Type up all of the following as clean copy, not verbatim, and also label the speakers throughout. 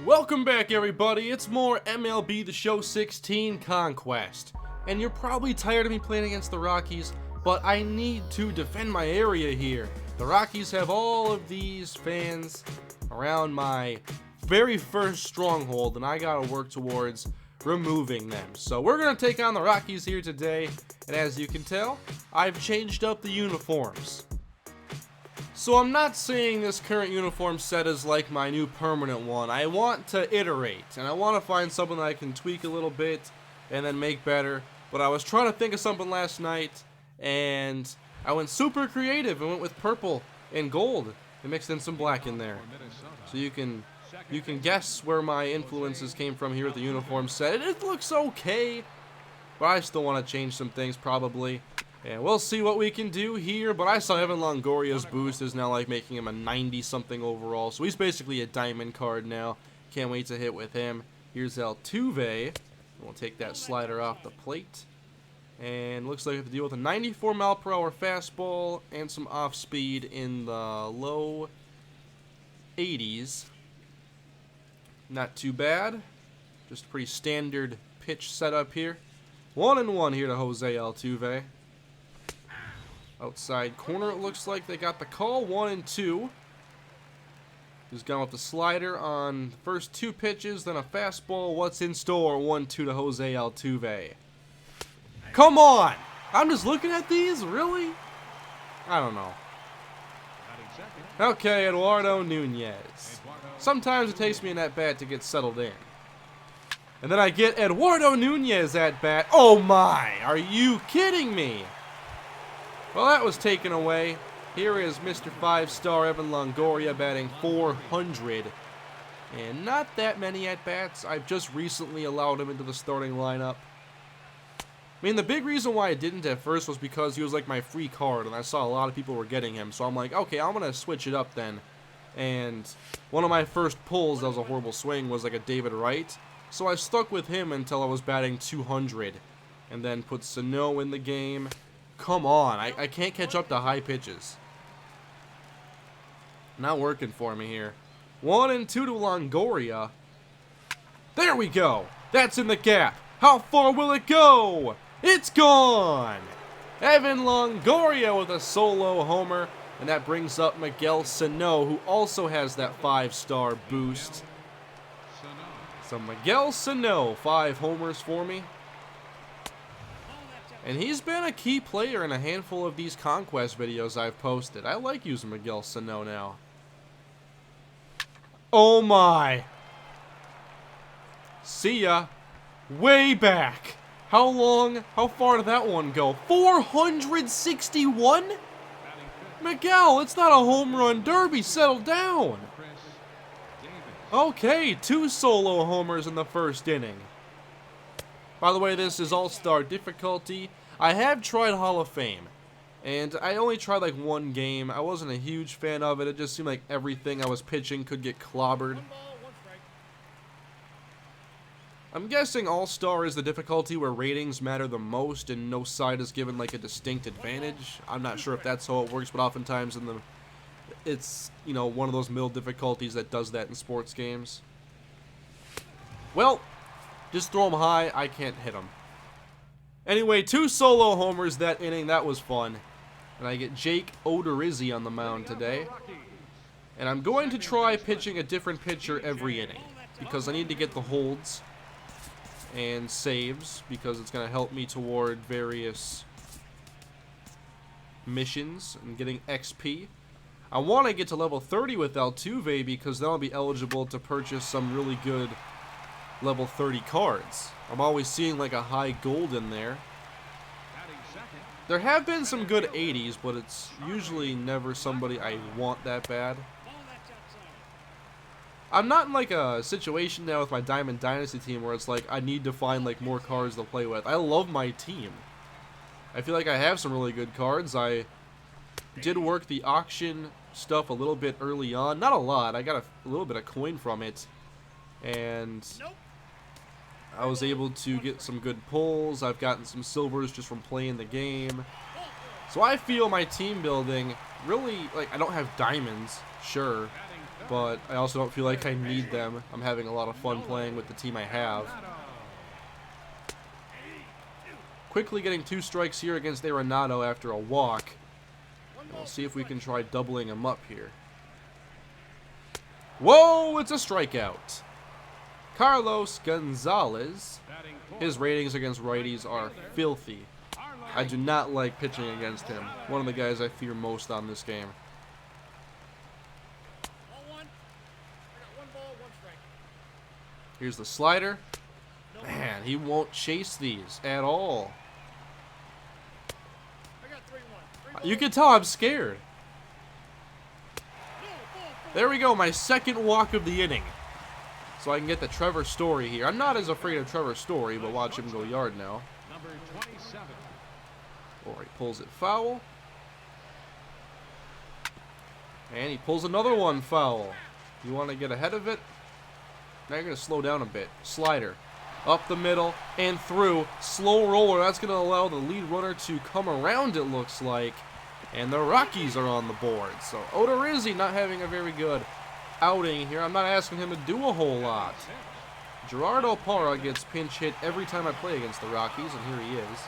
Speaker 1: Welcome back, everybody. It's more MLB The Show 16 Conquest. And you're probably tired of me playing against the Rockies, but I need to defend my area here. The Rockies have all of these fans around my very first stronghold, and I gotta work towards removing them. So we're gonna take on the Rockies here today, and as you can tell, I've changed up the uniforms. So I'm not saying this current uniform set is like my new permanent one. I want to iterate, and I want to find something that I can tweak a little bit and then make better. But I was trying to think of something last night, and I went super creative and went with purple and gold and mixed in some black in there. So you can guess where my influences came from here with the uniform set. It looks okay, but I still want to change some things probably. And we'll see what we can do here, but I saw Evan Longoria's boost is now like making him a 90-something overall, so he's basically a diamond card now. Can't wait to hit with him. Here's Altuve. We'll take that slider off the plate. And looks like we have to deal with a 94-mile-per-hour fastball and some off-speed in the low 80s. Not too bad. Just a pretty standard pitch setup here. 1-1 here to Jose Altuve. Outside corner, it looks like they got the call. 1-2. He's gone with the slider on the first two pitches, then a fastball. What's in store? 1-2 to Jose Altuve. Come on! I'm just looking at these? Really? I don't know. Okay, Eduardo Nunez. Sometimes it takes me an at-bat to get settled in. And then I get Eduardo Nunez at bat. Oh my! Are you kidding me? Well, that was taken away. Here is Mr. 5-star Evan Longoria batting .400. And not that many at-bats. I've just recently allowed him into the starting lineup. I mean, the big reason why I didn't at first was because he was like my free card, and I saw a lot of people were getting him. So I'm like, okay, I'm going to switch it up then. And one of my first pulls, that was a horrible swing, was like a David Wright. So I stuck with him until I was batting .200. And then put Sano in the game. Come on, I can't catch up to high pitches. Not working for me here. 1-2 to Longoria. There we go. That's in the gap. How far will it go? It's gone. Evan Longoria with a solo homer. And that brings up Miguel Sano, who also has that 5-star boost. So Miguel Sano, 5 homers for me. And he's been a key player in a handful of these Conquest videos I've posted. I like using Miguel Sano now. Oh my. See ya. Way back. How long? How far did that one go? 461? Miguel, it's not a home run derby. Settle down. Okay, 2 solo homers in the first inning. By the way, this is All-Star difficulty. I have tried Hall of Fame, and I only tried like one game. I wasn't a huge fan of it. It just seemed like everything I was pitching could get clobbered. I'm guessing All-Star is the difficulty where ratings matter the most and no side is given like a distinct advantage. I'm not sure if that's how it works, but oftentimes it's, you know, one of those middle difficulties that does that in sports games. Well, just throw them high. I can't hit them. Anyway, 2 solo homers that inning. That was fun. And I get Jake Odorizzi on the mound today. And I'm going to try pitching a different pitcher every inning, because I need to get the holds and saves, because it's going to help me toward various missions and getting XP. I want to get to level 30 with Altuve, because then I'll be eligible to purchase some really good level 30 cards. I'm always seeing like a high gold in there. There have been some good 80s, but it's usually never somebody I want that bad. I'm not in like a situation now with my Diamond Dynasty team where it's like I need to find like more cards to play with. I love my team. I feel like I have some really good cards. I did work the auction stuff a little bit early on. Not a lot. I got a little bit of coin from it. And I was able to get some good pulls. I've gotten some silvers just from playing the game. So I feel my team building really, like, I don't have diamonds, sure. but I also don't feel like I need them. I'm having a lot of fun playing with the team I have. Quickly getting 2 strikes here against Arenado after a walk. And we'll see if we can try doubling him up here. Whoa, it's a strikeout. Carlos Gonzalez. His ratings against righties are filthy. I do not like pitching against him. One of the guys I fear most on this game. Here's the slider. Man, he won't chase these at all. You can tell I'm scared. There we go, my second walk of the inning. So I can get the Trevor Story here. I'm not as afraid of Trevor Story, but watch him go yard now. Or he pulls it foul. And he pulls another one foul. You want to get ahead of it? Now you're going to slow down a bit. Slider. Up the middle and through. Slow roller. That's going to allow the lead runner to come around, it looks like. And the Rockies are on the board. So Odorizzi not having a very good outing here. I'm not asking him to do a whole lot. Gerardo Parra gets pinch hit every time I play against the Rockies, and here he is.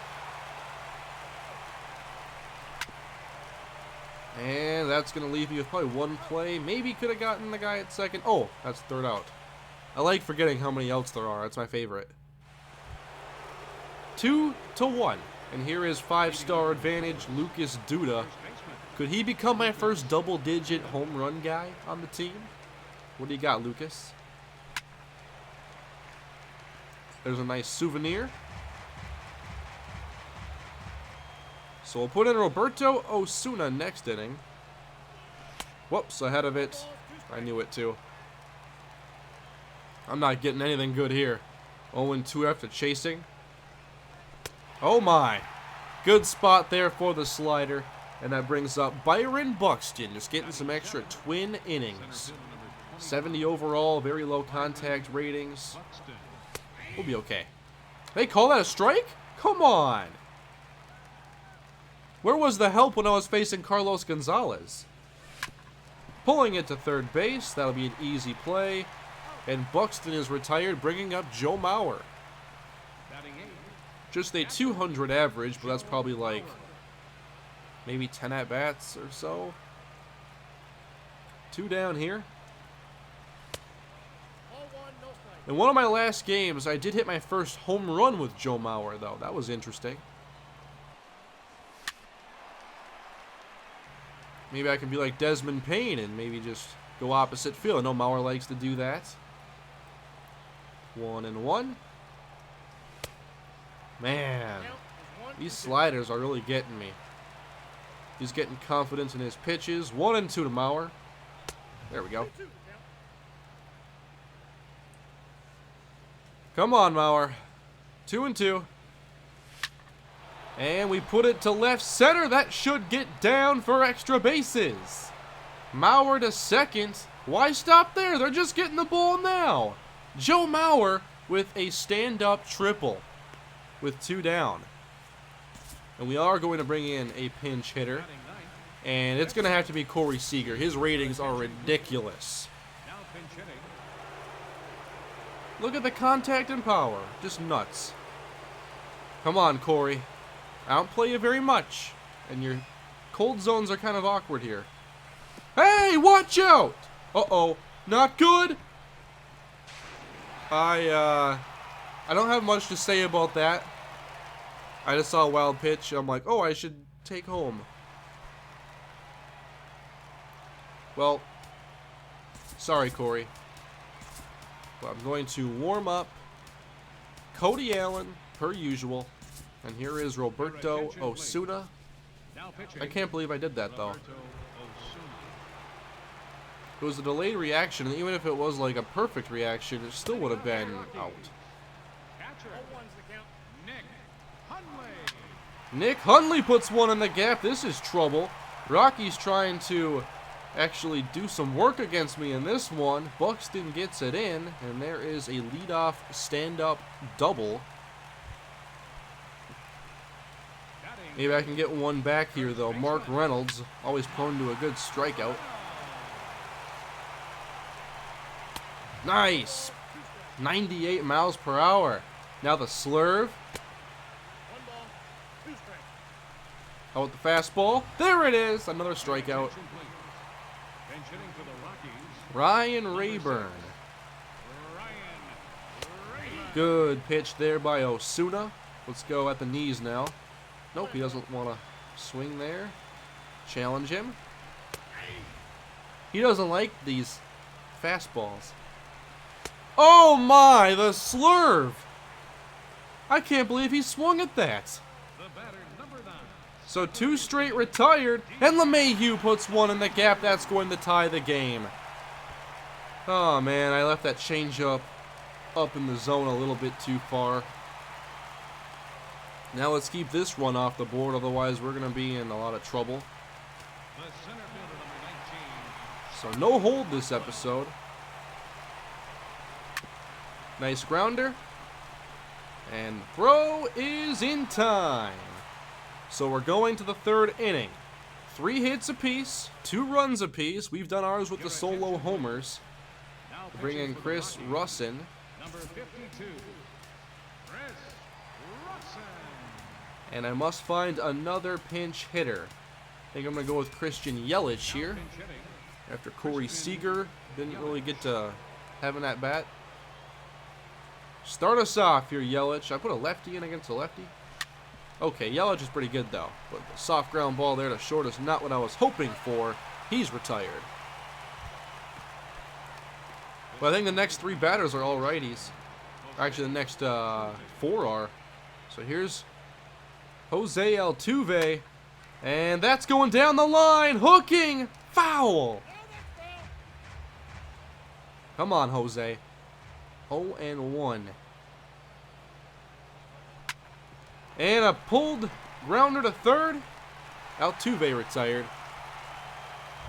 Speaker 1: And that's going to leave me with probably one play. Maybe could have gotten the guy at second. Oh, that's third out. I like forgetting how many outs there are. That's my favorite. 2-1. And here is 5-star advantage Lucas Duda. Could he become my first double-digit home run guy on the team? What do you got, Lucas? There's a nice souvenir. So we'll put in Roberto Osuna next inning. Whoops, ahead of it. I knew it too. I'm not getting anything good here. 0-2 after chasing. Oh my. Good spot there for the slider. And that brings up Byron Buxton. Just getting some extra twin innings. 70 overall, very low contact ratings. We'll be okay. They call that a strike? Come on. Where was the help when I was facing Carlos Gonzalez? Pulling it to third base. That'll be an easy play. And Buxton is retired, bringing up Joe Mauer. Just a 200 average, but that's probably like maybe 10 at-bats or so. 2 down here. In one of my last games, I did hit my first home run with Joe Mauer, though. That was interesting. Maybe I can be like Desmond Payne and maybe just go opposite field. I know Mauer likes to do that. 1-1. Man, these sliders are really getting me. He's getting confidence in his pitches. 1-2 to Mauer. There we go. Come on, Mauer. 2-2. And we put it to left center. That should get down for extra bases. Mauer to second. Why stop there? They're just getting the ball now. Joe Mauer with a stand-up triple with 2 down. And we are going to bring in a pinch hitter. And it's going to have to be Corey Seager. His ratings are ridiculous. Look at the contact and power. Just nuts. Come on, Corey. I don't play you very much. And your cold zones are kind of awkward here. Hey, watch out! Uh-oh. Not good. I don't have much to say about that. I just saw a wild pitch. I'm like, oh, I should take home. Well, sorry, Corey. But I'm going to warm up Cody Allen, per usual. And here is Roberto Osuna. I can't believe I did that, though. It was a delayed reaction, and even if it was like a perfect reaction, it still would have been out. Nick Hundley puts one in the gap. This is trouble. Rockies trying to actually do some work against me in this one. Buxton gets it in, and there is a leadoff stand-up double. Maybe I can get one back here, though. Mark Reynolds, always prone to a good strikeout. Nice. 98 miles per hour. Now the slurve. How about the fastball? There it is. Another strikeout. Ryan Rayburn. Good pitch there by Osuna. Let's go at the knees now. Nope, he doesn't want to swing there. Challenge him. He doesn't like these fastballs. Oh my, the slurve! I can't believe he swung at that. So 2 straight retired, and LeMahieu puts 1 in the gap. That's going to tie the game. Oh man, I left that changeup up in the zone a little bit too far. Now let's keep this run off the board, otherwise we're going to be in a lot of trouble. So no hold this episode. Nice grounder. And throw is in time. So we're going to the 3rd inning. 3 hits apiece, 2 runs apiece. We've done ours with the solo homers. To bring in Chris Russin. Number 52, Chris Russin. And I must find another pinch hitter. I think I'm going to go with Christian Yelich here. After Corey Seager didn't really get to having that bat. Start us off here, Yelich. I put a lefty in against a lefty. Okay, Yelich is pretty good though. But the soft ground ball there to short is not what I was hoping for. He's retired. But I think the next 3 batters are all righties. Actually, the next 4 are. So here's Jose Altuve. And that's going down the line. Hooking. Foul. Come on, Jose. 0-1. And a pulled grounder to 3rd. Altuve retired.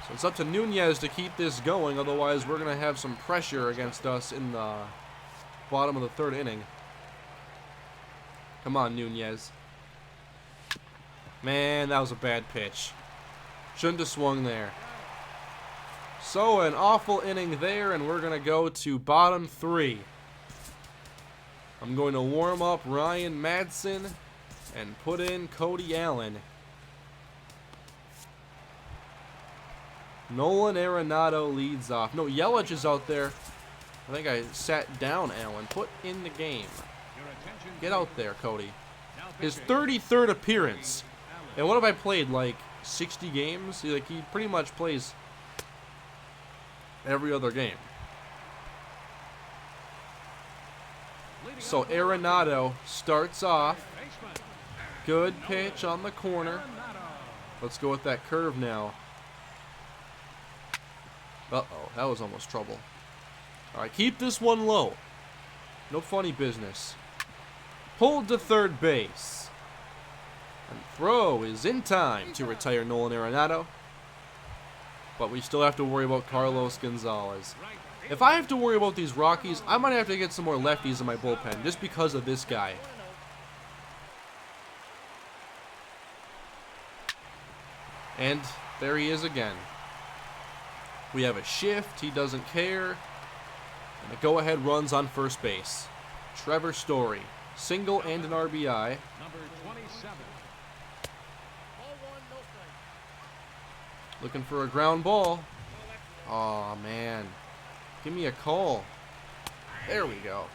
Speaker 1: So it's up to Nunez to keep this going. Otherwise, we're going to have some pressure against us in the bottom of the 3rd inning. Come on, Nunez. Man, that was a bad pitch. Shouldn't have swung there. So an awful inning there, and we're going to go to bottom 3. I'm going to warm up Ryan Madsen and put in Cody Allen. Nolan Arenado leads off. No, Yelich is out there. I think I sat down Allen. Put in the game. Get out there, Cody. His 33rd appearance. And what have I played? Like 60 games? Like he pretty much plays every other game. So Arenado starts off. Good pitch on the corner. Let's go with that curve now. Uh-oh, that was almost trouble. All right, keep this one low. No funny business. Pulled to 3rd base. And throw is in time to retire Nolan Arenado. But we still have to worry about Carlos Gonzalez. If I have to worry about these Rockies, I might have to get some more lefties in my bullpen just because of this guy. And there he is again. We have a shift. He doesn't care. And the go-ahead runs on first base. Trevor Story. Single and an RBI. Number 27. Looking for a ground ball. Aw, man. Give me a call. There we go.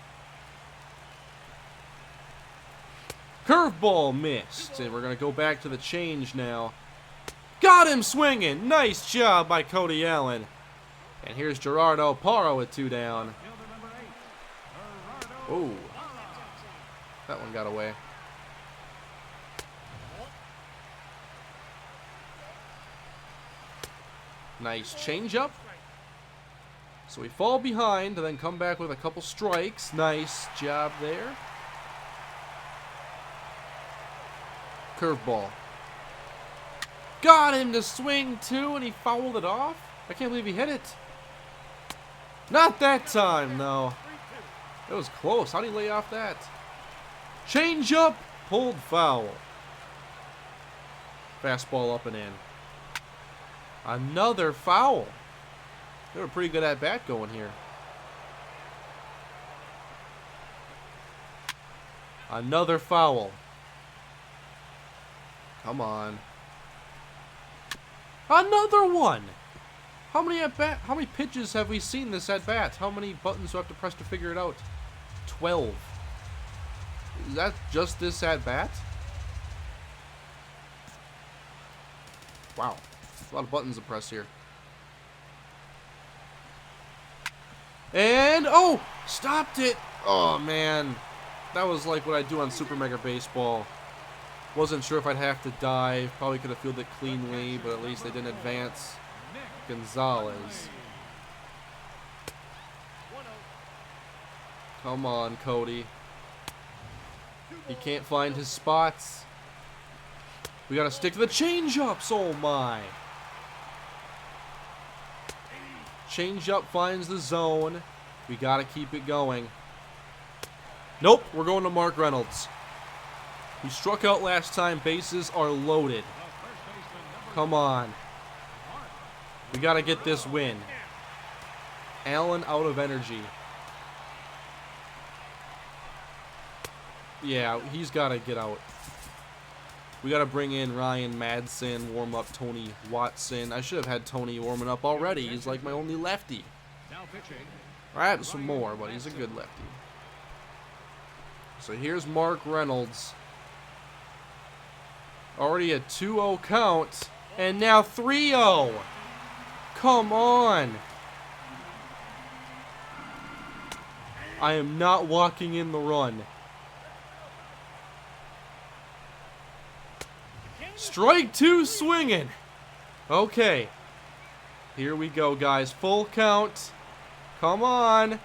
Speaker 1: Curveball missed. And we're going to go back to the change now. Got him swinging. Nice job by Cody Allen. And here's Gerardo Parra with 2 down. Oh. That one got away. Nice changeup. So we fall behind and then come back with a couple strikes. Nice job there. Curveball. Got him to swing too, and he fouled it off. I can't believe he hit it. Not that time, though. It was close. How did he lay off that? Change up, pulled foul. Fastball up and in. Another foul. They were pretty good at bat going here. Another foul. Come on. Another one. How many pitches have we seen this at bat? How many buttons do I have to press to figure it out? 12. Is that just this at bat? Wow. A lot of buttons to press here. And, oh, stopped it. Oh, man. That was like what I do on Super Mega Baseball. Wasn't sure if I'd have to dive. Probably could have fielded it cleanly, but at least they didn't advance. Gonzalez. Come on, Cody. He can't find his spots. We gotta stick to the change-ups. Oh, my. Change-up finds the zone. We gotta keep it going. Nope, we're going to Mark Reynolds. He struck out last time. Bases are loaded. Come on. We got to get this win. Allen out of energy. Yeah, he's got to get out. We got to bring in Ryan Madsen, warm up Tony Watson. I should have had Tony warming up already. He's like my only lefty. I have some more, but he's a good lefty. So here's Mark Reynolds. Already a 2-0 count. And now 3-0. Come on. I am not walking in the run. Strike 2 swinging. Okay. Here we go, guys. Full count. Come on.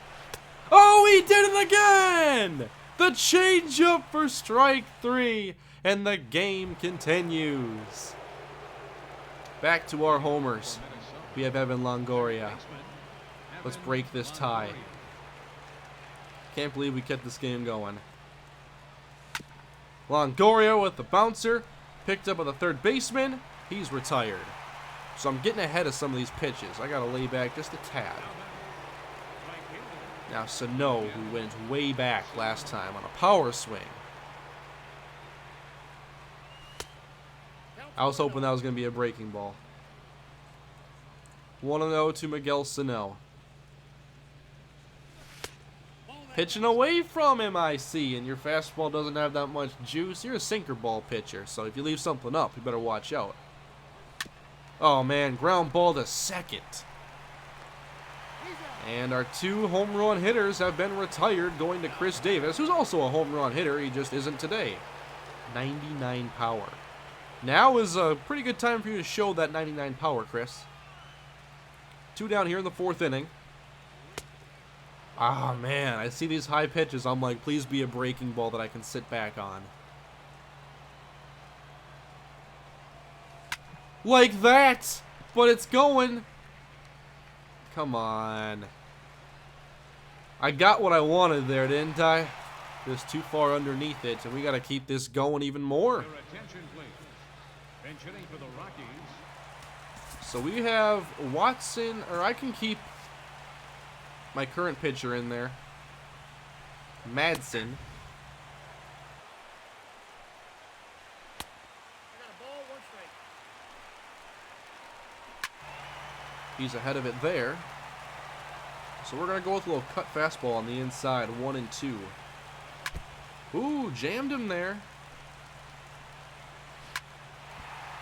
Speaker 1: Oh, he did it again. The changeup for strike 3. And the game continues. Back to our homers. We have Evan Longoria. Let's break this tie. Can't believe we kept this game going. Longoria with the bouncer. Picked up by the third baseman. He's retired. So I'm getting ahead of some of these pitches. I got to lay back just a tad. Now Sano, who went way back last time on a power swing. I was hoping that was going to be a breaking ball. 1-0 to Miguel Sano. Pitching away from him, I see, and your fastball doesn't have that much juice. You're a sinker ball pitcher, so if you leave something up, you better watch out. Oh, man, ground ball to second. And our 2 home run hitters have been retired, going to Chris Davis, who's also a home run hitter. He just isn't today. 99 power. Now is a pretty good time for you to show that 99 power, Chris. 2 down here in the 4th inning. Ah, man, I see these high pitches. I'm like, please be a breaking ball that I can sit back on. Like that! But it's going. Come on. I got what I wanted there, didn't I? Just too far underneath it, and we got to keep this going even more. For the Rockies. So we have Watson, or I can keep my current pitcher in there. Madsen. He's ahead of it there. So we're going to go with a little cut fastball on the inside, 1 and 2. Ooh, jammed him there.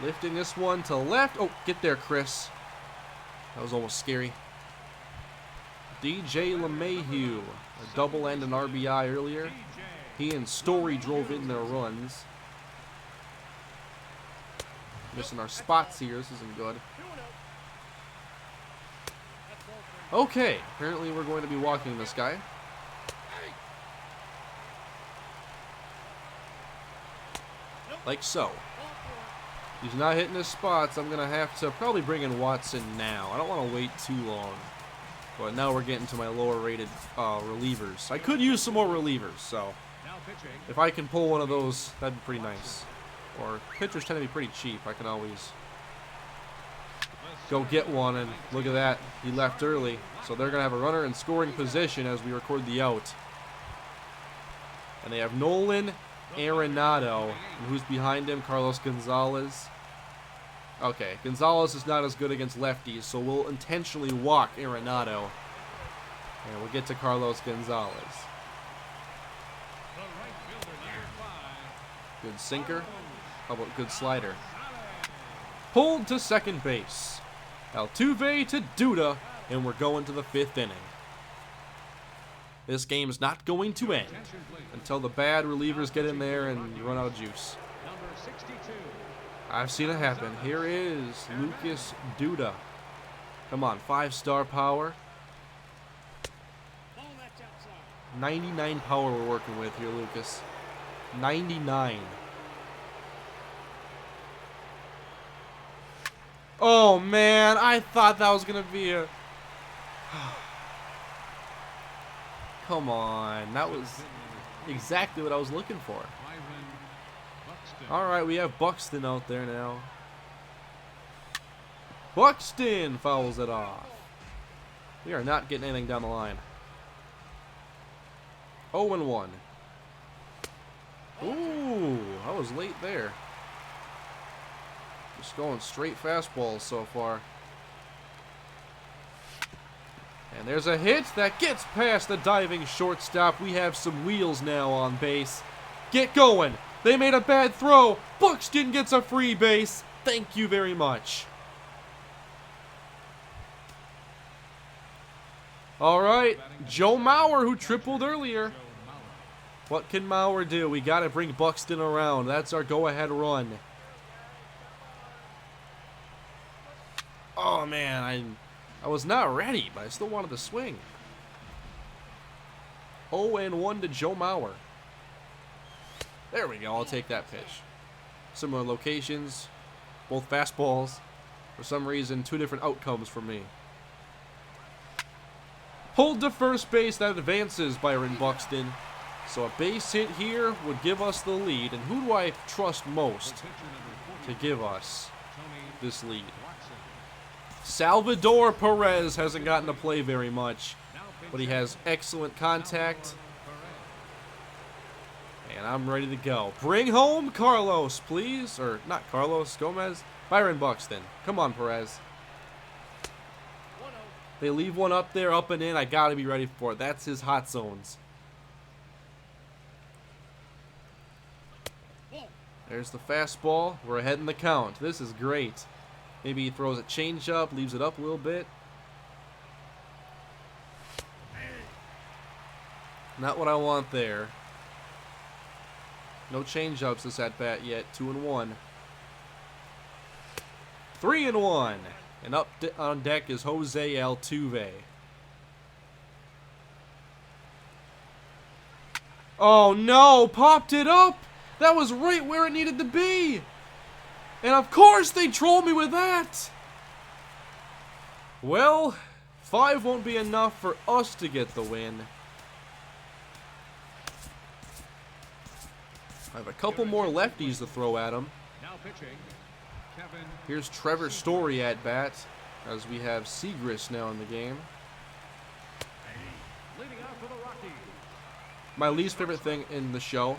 Speaker 1: Lifting this one to left. Oh, get there, Chris. That was almost scary. DJ LeMahieu, a double and an RBI earlier. He and Story drove in their runs. Missing our spots here. This isn't good. Okay, apparently we're going to be walking this guy. Like so. He's not hitting his spots. I'm going to have to probably bring in Watson now. I don't want to wait too long. But now we're getting to my lower rated relievers. I could use some more relievers, so if I can pull one of those, that'd be pretty nice. Or pitchers tend to be pretty cheap. I can always go get one, and look at that. He left early. So they're going to have a runner in scoring position as we record the out. And they have Nolan Arenado. And who's behind him? Carlos Gonzalez. Okay, Gonzalez is not as good against lefties, so we'll intentionally walk Arenado. And we'll get to Carlos Gonzalez. Good sinker. How about good slider? Pulled to second base. Altuve to Duda, and we're going to the 5th inning. This game's not going to end until the bad relievers get in there and you run out of juice. I've seen it happen. Here is Lucas Duda. Come on, 5-star power. 99 power we're working with here, Lucas. 99. Oh, man. I thought that was going to be a... Come on. That was exactly what I was looking for. All right, we have Buxton out there now. Buxton fouls it off. We are not getting anything down the line. 0-1. Ooh, I was late there. Just going straight fastballs so far. And there's a hit that gets past the diving shortstop. We have some wheels now on base. Get going. They made a bad throw. Buxton gets a free base. Thank you very much. All right, Joe Mauer, who tripled earlier. What can Mauer do? We got to bring Buxton around. That's our go-ahead run. Oh, man, I was not ready, but I still wanted to swing. 0-1 to Joe Mauer. There we go. I'll take that pitch. Similar locations, both fastballs. For some reason, 2 different outcomes for me. Pulled to first base. That advances Byron Buxton. So a base hit here would give us the lead. And who do I trust most to give us this lead? Salvador Perez hasn't gotten to play very much, but he has excellent contact. And I'm ready to go. Bring home Carlos, please. Or not Carlos, Gomez. Byron Buxton. Come on, Perez. They leave one up there, up and in. I got to be ready for it. That's his hot zones. There's the fastball. We're ahead in the count. This is great. Maybe he throws a changeup, leaves it up a little bit. Not what I want there. No changeups this at bat yet. 2-1. 3-1. And up on deck is Jose Altuve. Oh no! Popped it up! That was right where it needed to be! And of course they trolled me with that! Well, 5 won't be enough for us to get the win. I have a couple more lefties to throw at him. Here's Trevor Story at bat, as we have Segrist now in the game. My least favorite thing in the show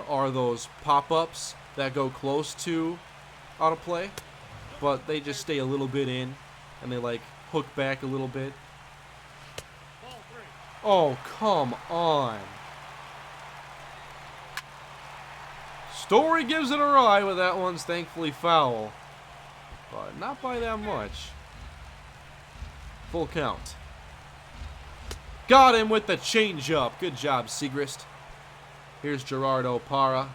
Speaker 1: are those pop-ups that go close to autoplay, but they just stay a little bit in, and they like hook back a little bit. Oh, come on. Story gives it a ride, but that one's thankfully foul. But not by that much. Full count. Got him with the changeup. Good job, Segrist. Here's Gerardo Parra.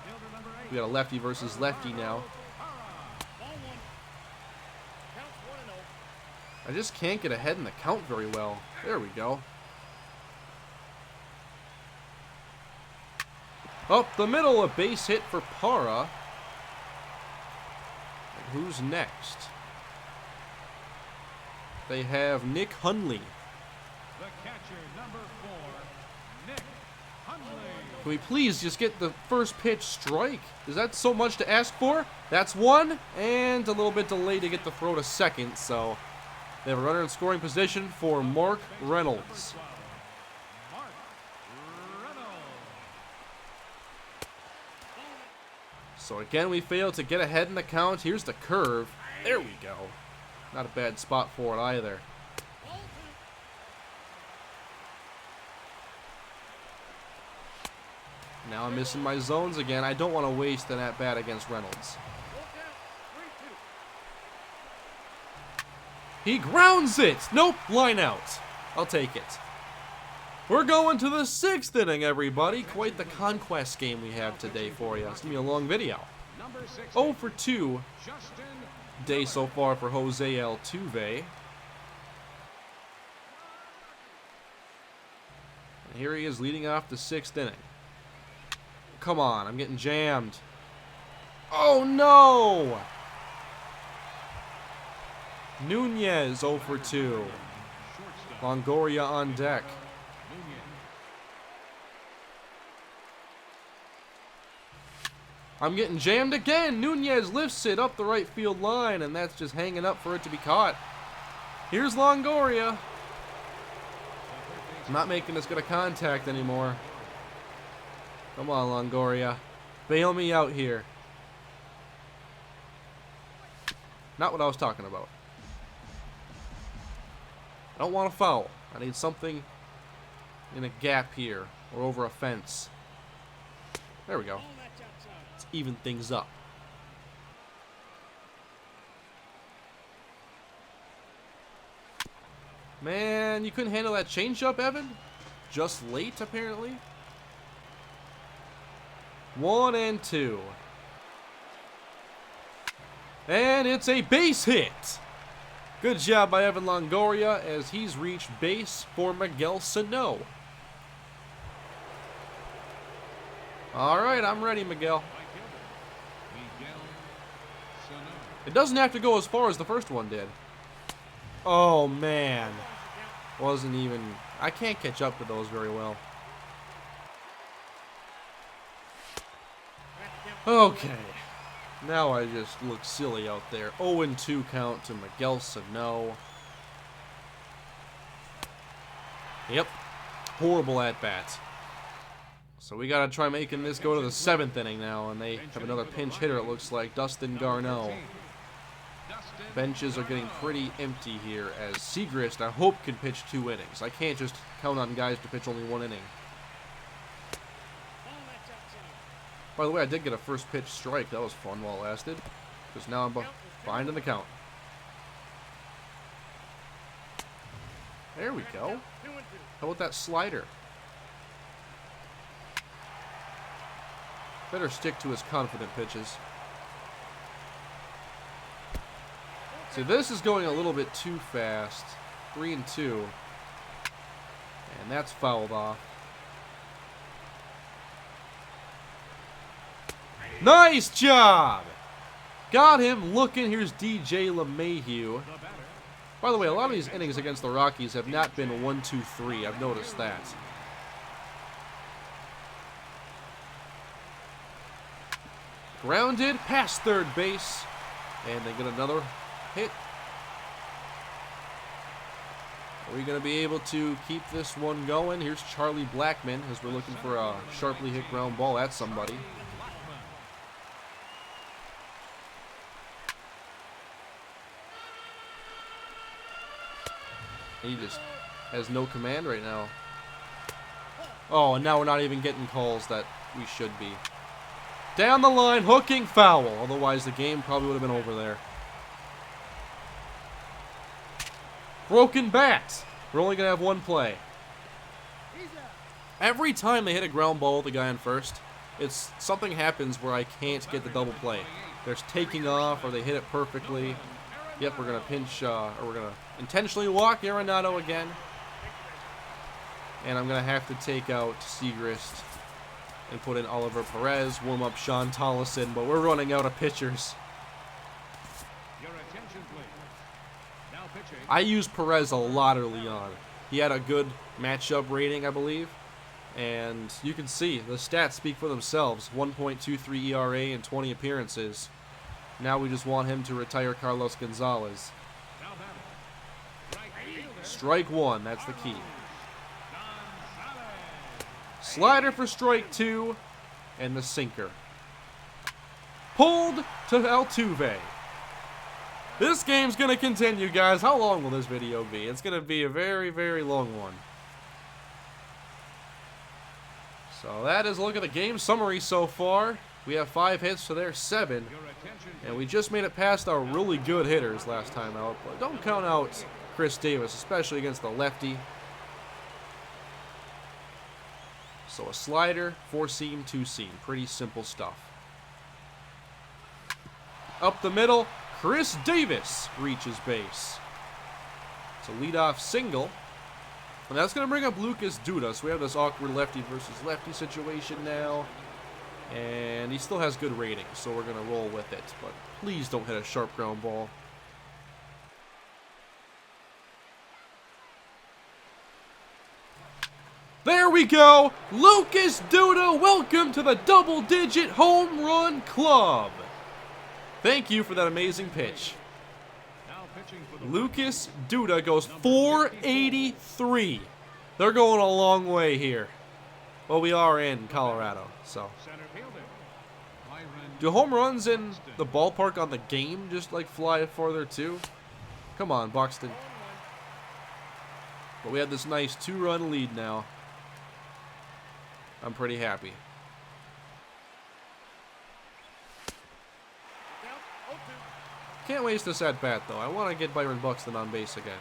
Speaker 1: We got a lefty versus lefty now. I just can't get ahead in the count very well. There we go. Up the middle, a base hit for Parra. And who's next? They have Nick Hundley.
Speaker 2: The catcher, number 4, Nick Hundley.
Speaker 1: Can we please just get the first pitch strike? Is that so much to ask for? That's one, and a little bit delayed to get the throw to second, so they have a runner in scoring position for Mark Reynolds. So again, we fail to get ahead in the count. Here's the curve. There we go. Not a bad spot for it either. Now I'm missing my zones again. I don't want to waste an at-bat against Reynolds. He grounds it! Nope, line out. I'll take it. We're going to the 6th inning, everybody. Quite the conquest game we have today for you. It's going to be a long video. 0 for 2 day so far for Jose Altuve. And here he is leading off the 6th inning. Come on, I'm getting jammed. Oh no! Nunez 0 for 2. Longoria on deck. I'm getting jammed again. Nunez lifts it up the right field line, and that's just hanging up for it to be caught. Here's Longoria. I'm not making as good a contact anymore. Come on, Longoria. Bail me out here. Not what I was talking about. I don't want a foul. I need something in a gap here or over a fence. There we go. Let's even things up. Man, you couldn't handle that changeup, Evan? Just late, apparently. 1 and 2. And it's a base hit. Good job by Evan Longoria as he's reached base for Miguel Sano. All right, I'm ready, Miguel. It doesn't have to go as far as the first one did. Oh, man. Wasn't even... I can't catch up to those very well. Okay. Now I just look silly out there. 0-2 count to Miguel Sano. Yep. Horrible at-bat. So we got to try making this go to the 7th inning now, and they have another pinch hitter, it looks like, Dustin Garneau. Benches are getting pretty empty here, as Segrist, I hope, can pitch 2 innings. I can't just count on guys to pitch only 1 inning. By the way, I did get a first pitch strike. That was fun while it lasted, because now I'm behind in the count. There we go. How about that slider? Better stick to his confident pitches. See, this is going a little bit too fast. 3-2. And that's fouled off. Nice job! Got him looking. Here's DJ LeMahieu. By the way, a lot of these innings against the Rockies have not been 1-2-3. I've noticed that. Grounded past third base. And they get another hit. Are we going to be able to keep this one going? Here's Charlie Blackmon as we're looking for a sharply hit ground ball at somebody. He just has no command right now. Oh, and now we're not even getting calls that we should be. Down the line, hooking, foul. Otherwise, the game probably would have been over there. Broken bat. We're only going to have 1 play. Every time they hit a ground ball with the guy on first, something happens where I can't get the double play. There's taking off, or they hit it perfectly. Yep, we're going to pinch, or we're going to intentionally walk Arenado again. And I'm going to have to take out Segrist and put in Oliver Perez, warm up Sean Tollison, but we're running out of pitchers. I used Perez a lot early on. He had a good matchup rating, I believe. And you can see, the stats speak for themselves. 1.23 ERA and 20 appearances. Now we just want him to retire Carlos Gonzalez. Strike 1, that's the key. Slider for strike 2, and the sinker. pulled to Altuve. This game's going to continue, guys. How long will this video be? It's going to be a very, very long one. So that is a look at the game summary so far. We have 5 hits to their 7. And we just made it past our really good hitters last time out. But don't count out Chris Davis, especially against the lefty. So a slider, 4-seam, 2-seam. Pretty simple stuff. Up the middle, Chris Davis reaches base. It's a leadoff single. And that's going to bring up Lucas Duda. So we have this awkward lefty versus lefty situation now. And he still has good ratings, so we're going to roll with it. But please don't hit a sharp ground ball. There we go! Lucas Duda, welcome to the double-digit home run club! Thank you for that amazing pitch. Lucas Duda goes 483. They're going a long way here. Well, we are in Colorado, so. Do home runs in the ballpark on the game just like fly farther too? Come on, Buxton. But we have this nice 2-run lead now. I'm pretty happy. Can't waste this at bat though. I want to get Byron Buxton on base again.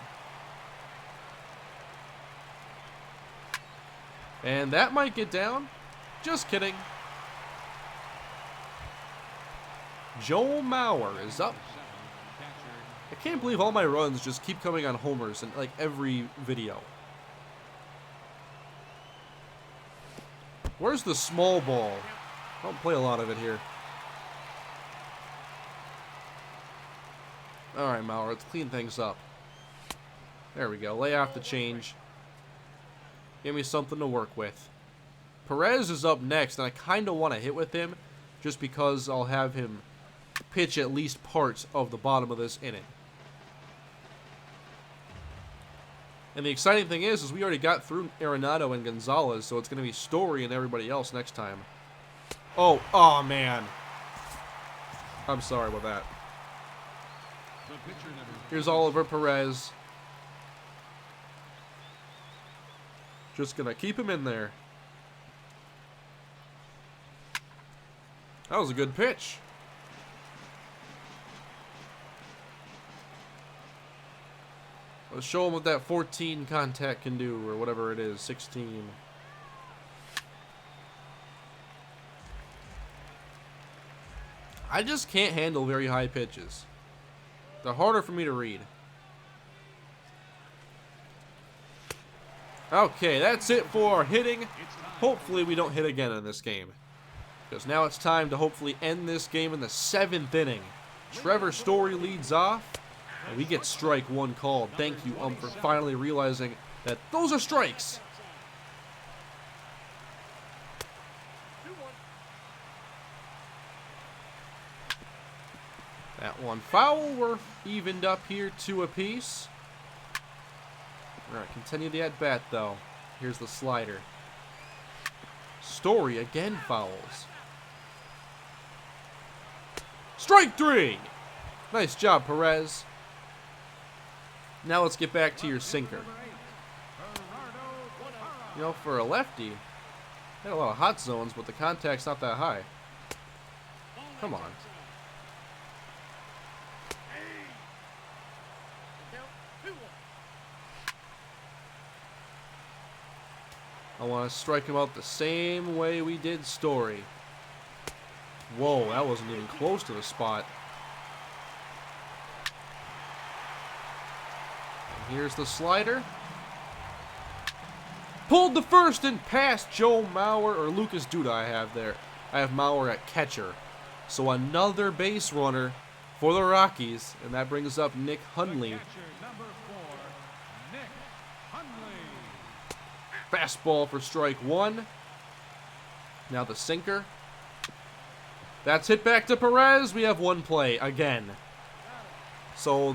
Speaker 1: And that might get down. Just kidding. Joel Mauer is up. I can't believe all my runs just keep coming on homers in like every video. Where's the small ball? I don't play a lot of it here. Alright, Mauer, let's clean things up. There we go. Lay off the change. Give me something to work with. Perez is up next, and I kind of want to hit with him just because I'll have him pitch at least parts of the bottom of this inning. And the exciting thing is we already got through Arenado and Gonzalez, so it's going to be Story and everybody else next time. Oh man. I'm sorry about that. Here's Oliver Perez. Just going to keep him in there. That was a good pitch. Let's show him what that 14 contact can do, or whatever it is, 16. I just can't handle very high pitches. They're harder for me to read. Okay, that's it for our hitting. Hopefully we don't hit again in this game, because now it's time to hopefully end this game in the 7th inning. Trevor Story leads off, and we get strike 1 called. Thank you, for finally realizing that those are strikes. That one foul. We're evened up here 2 apiece. Alright, continue the at-bat, though. Here's the slider. Story again fouls. Strike 3! Nice job, Perez. Now let's get back to your sinker. You know, for a lefty, had a lot of hot zones, but the contact's not that high. Come on. I want to strike him out the same way we did Story. Whoa, that wasn't even close to the spot. And here's the slider. Pulled the first and past Joe Mauer, or Lucas Duda I have there. I have Mauer at catcher. So another base runner for the Rockies, and that brings up Nick Hundley. Fastball for strike 1. Now the sinker. That's hit back to Perez. We have 1 play again. So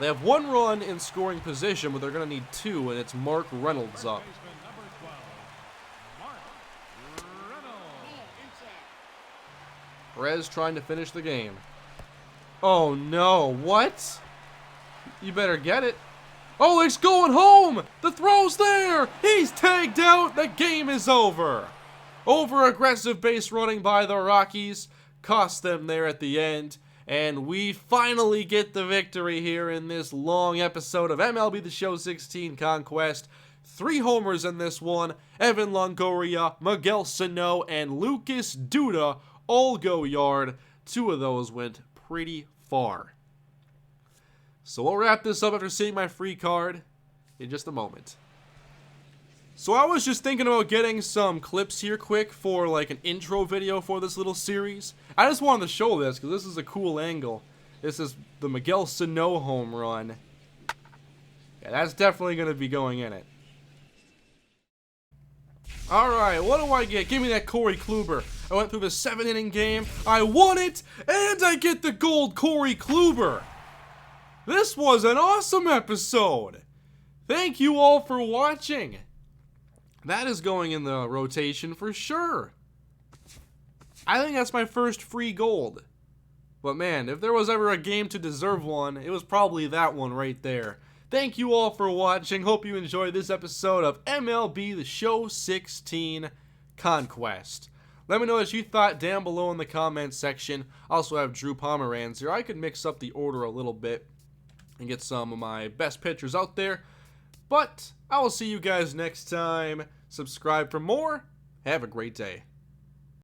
Speaker 1: they have 1 run in scoring position, but they're going to need 2, and it's Mark Reynolds up. Perez trying to finish the game. Oh no, what? You better get it. Oh, it's going home! The throw's there! He's tagged out! The game is over! Over-aggressive base running by the Rockies cost them there at the end. And we finally get the victory here in this long episode of MLB The Show 16 Conquest. 3 homers in this one. Evan Longoria, Miguel Sano, and Lucas Duda all go yard. 2 of those went pretty far. So we'll wrap this up after seeing my free card in just a moment. So I was just thinking about getting some clips here quick for like an intro video for this little series. I just wanted to show this because this is a cool angle. This is the Miguel Sano home run. Yeah, that's definitely going to be going in it. Alright, what do I get? Give me that Corey Kluber. I went through the 7-inning game. I won it, and I get the gold Corey Kluber. This was an awesome episode. Thank you all for watching. That is going in the rotation for sure. I think that's my first free gold. But man, if there was ever a game to deserve one, it was probably that one right there. Thank you all for watching. Hope you enjoyed this episode of MLB The Show 16 Conquest. Let me know what you thought down below in the comments section. I also have Drew Pomeranz here. I could mix up the order a little bit and get some of my best pitchers out there. But I will see you guys next time. Subscribe for more. Have a great day.